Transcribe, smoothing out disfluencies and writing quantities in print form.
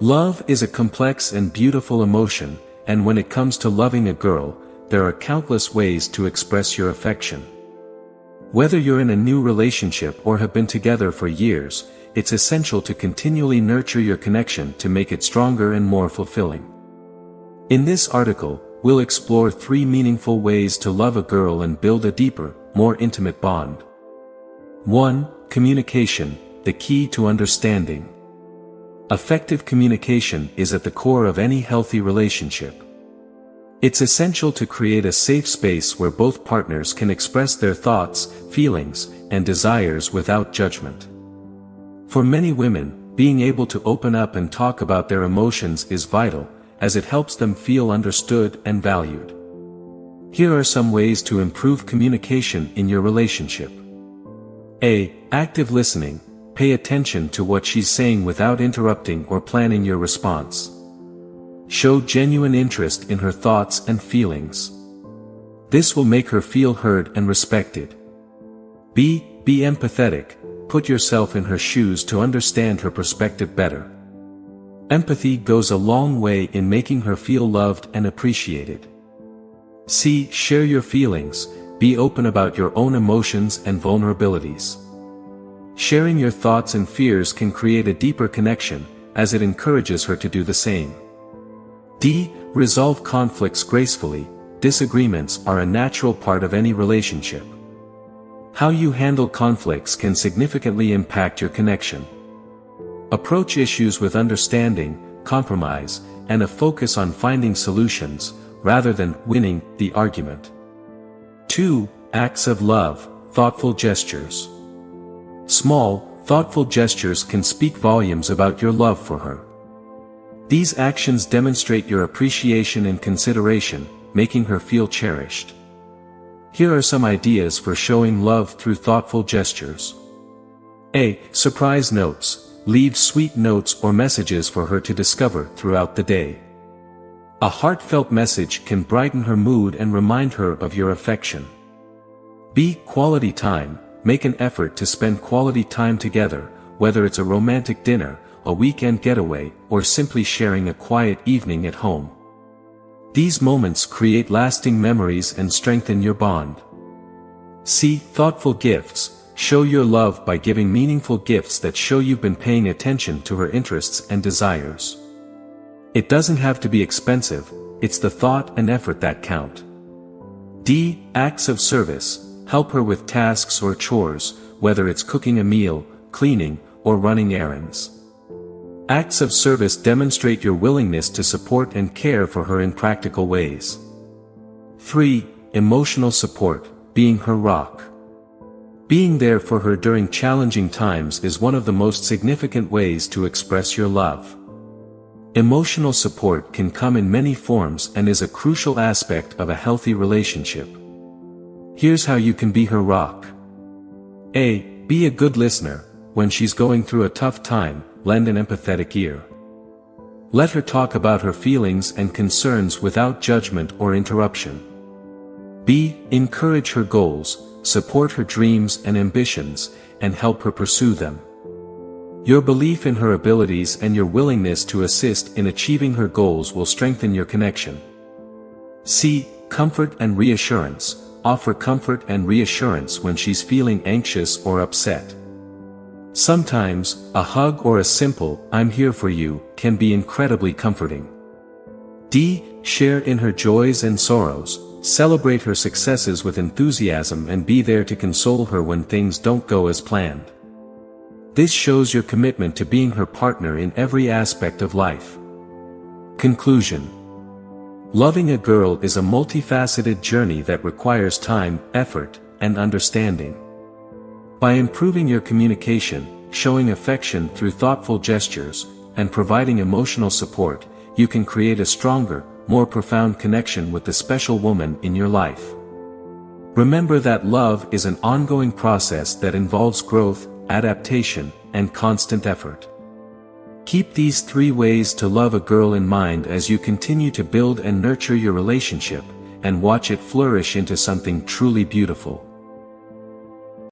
Love is a complex and beautiful emotion, and when it comes to loving a girl, there are countless ways to express your affection. Whether you're in a new relationship or have been together for years, it's essential to continually nurture your connection to make it stronger and more fulfilling. In this article, we'll explore 3 meaningful ways to love a girl and build a deeper, more intimate bond. 1. Communication, the key to understanding. Effective communication is at the core of any healthy relationship. It's essential to create a safe space where both partners can express their thoughts, feelings, and desires without judgment. For many women, being able to open up and talk about their emotions is vital, as it helps them feel understood and valued. Here are some ways to improve communication in your relationship. A. Active listening. Pay attention to what she's saying without interrupting or planning your response. Show genuine interest in her thoughts and feelings. This will make her feel heard and respected. B. Be empathetic. Put yourself in her shoes to understand her perspective better. Empathy goes a long way in making her feel loved and appreciated. C. Share your feelings. Be open about your own emotions and vulnerabilities. Sharing your thoughts and fears can create a deeper connection, as it encourages her to do the same. D. Resolve conflicts gracefully. Disagreements are a natural part of any relationship. How you handle conflicts can significantly impact your connection. Approach issues with understanding, compromise, and a focus on finding solutions, rather than winning the argument. 2. Acts of love, thoughtful gestures. Small, thoughtful gestures can speak volumes about your love for her. These actions demonstrate your appreciation and consideration, making her feel cherished. Here are some ideas for showing love through thoughtful gestures. A. Surprise notes. Leave sweet notes or messages for her to discover throughout the day. A heartfelt message can brighten her mood and remind her of your affection. B. Quality time. Make an effort to spend quality time together, whether it's a romantic dinner, a weekend getaway, or simply sharing a quiet evening at home. These moments create lasting memories and strengthen your bond. C. Thoughtful gifts. Show your love by giving meaningful gifts that show you've been paying attention to her interests and desires. It doesn't have to be expensive, it's the thought and effort that count. D. Acts of service. Help her with tasks or chores, whether it's cooking a meal, cleaning, or running errands. Acts of service demonstrate your willingness to support and care for her in practical ways. 3. Emotional support. Being her rock. Being there for her during challenging times is one of the most significant ways to express your love. Emotional support can come in many forms and is a crucial aspect of a healthy relationship. Here's how you can be her rock. A. Be a good listener. When she's going through a tough time, lend an empathetic ear. Let her talk about her feelings and concerns without judgment or interruption. B. Encourage her goals. Support her dreams and ambitions, and help her pursue them. Your belief in her abilities and your willingness to assist in achieving her goals will strengthen your connection. C. Comfort and reassurance. Offer comfort and reassurance when she's feeling anxious or upset. Sometimes, a hug or a simple, "I'm here for you," can be incredibly comforting. D. Share in her joys and sorrows. Celebrate her successes with enthusiasm and be there to console her when things don't go as planned. This shows your commitment to being her partner in every aspect of life. Conclusion. Loving a girl is a multifaceted journey that requires time, effort, and understanding. By improving your communication, showing affection through thoughtful gestures, and providing emotional support, you can create a stronger, more profound connection with the special woman in your life. Remember that love is an ongoing process that involves growth, adaptation, and constant effort. Keep these 3 ways to love a girl in mind as you continue to build and nurture your relationship, and watch it flourish into something truly beautiful.